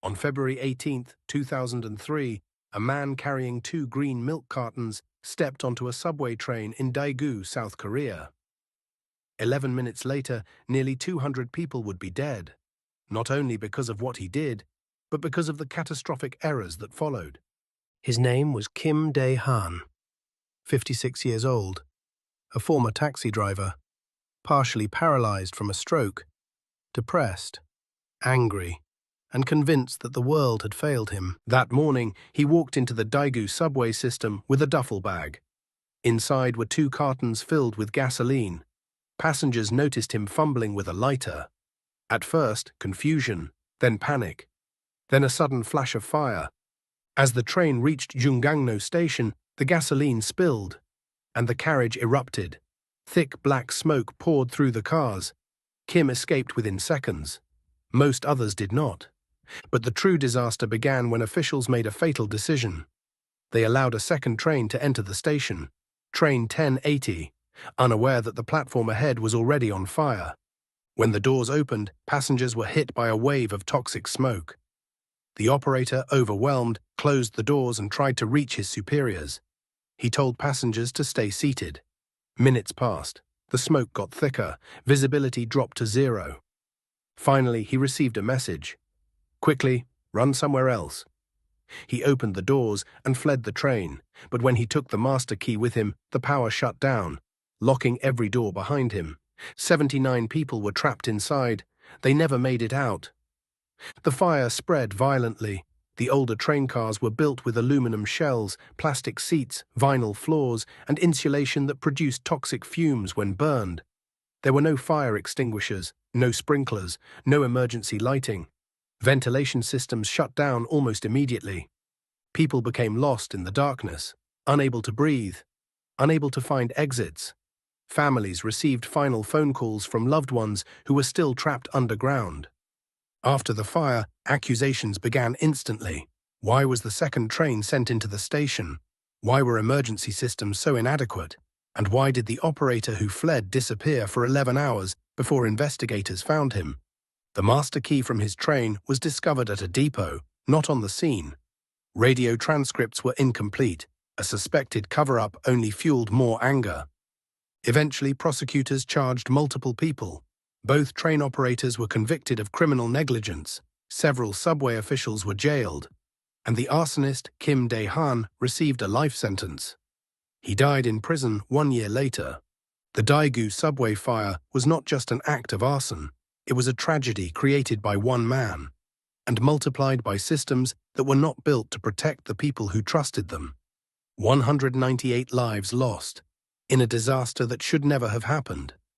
On February 18, 2003, a man carrying 2 green milk cartons stepped onto a subway train in Daegu, South Korea. 11 minutes later, nearly 200 people would be dead, not only because of what he did, but because of the catastrophic errors that followed. His name was Kim Dae-han, 56 years old, a former taxi driver, partially paralyzed from a stroke, depressed, angry, and convinced that the world had failed him. That morning, he walked into the Daegu subway system with a duffel bag. Inside were 2 cartons filled with gasoline. Passengers noticed him fumbling with a lighter. At first, confusion, then panic, then a sudden flash of fire. As the train reached Junggangno station, the gasoline spilled, and the carriage erupted. Thick black smoke poured through the cars. Kim escaped within seconds. Most others did not. But the true disaster began when officials made a fatal decision. They allowed a second train to enter the station, train 1080, unaware that the platform ahead was already on fire. When the doors opened, passengers were hit by a wave of toxic smoke. The operator, overwhelmed, closed the doors and tried to reach his superiors. He told passengers to stay seated. Minutes passed. The smoke got thicker. Visibility dropped to 0. Finally, he received a message. "Quickly, run somewhere else." He opened the doors and fled the train, but when he took the master key with him, the power shut down, locking every door behind him. 79 people were trapped inside. They never made it out. The fire spread violently. The older train cars were built with aluminum shells, plastic seats, vinyl floors, and insulation that produced toxic fumes when burned. There were no fire extinguishers, no sprinklers, no emergency lighting. Ventilation systems shut down almost immediately. People became lost in the darkness, unable to breathe, unable to find exits. Families received final phone calls from loved ones who were still trapped underground. After the fire, accusations began instantly. Why was the second train sent into the station? Why were emergency systems so inadequate? And why did the operator who fled disappear for 11 hours before investigators found him? The master key from his train was discovered at a depot, not on the scene. Radio transcripts were incomplete. A suspected cover-up only fueled more anger. Eventually, prosecutors charged multiple people. Both train operators were convicted of criminal negligence. Several subway officials were jailed. And the arsonist, Kim Dae-han, received a life sentence. He died in prison 1 year later. The Daegu Subway Fire was not just an act of arson. It was a tragedy created by one man and multiplied by systems that were not built to protect the people who trusted them. 198 lives lost in a disaster that should never have happened.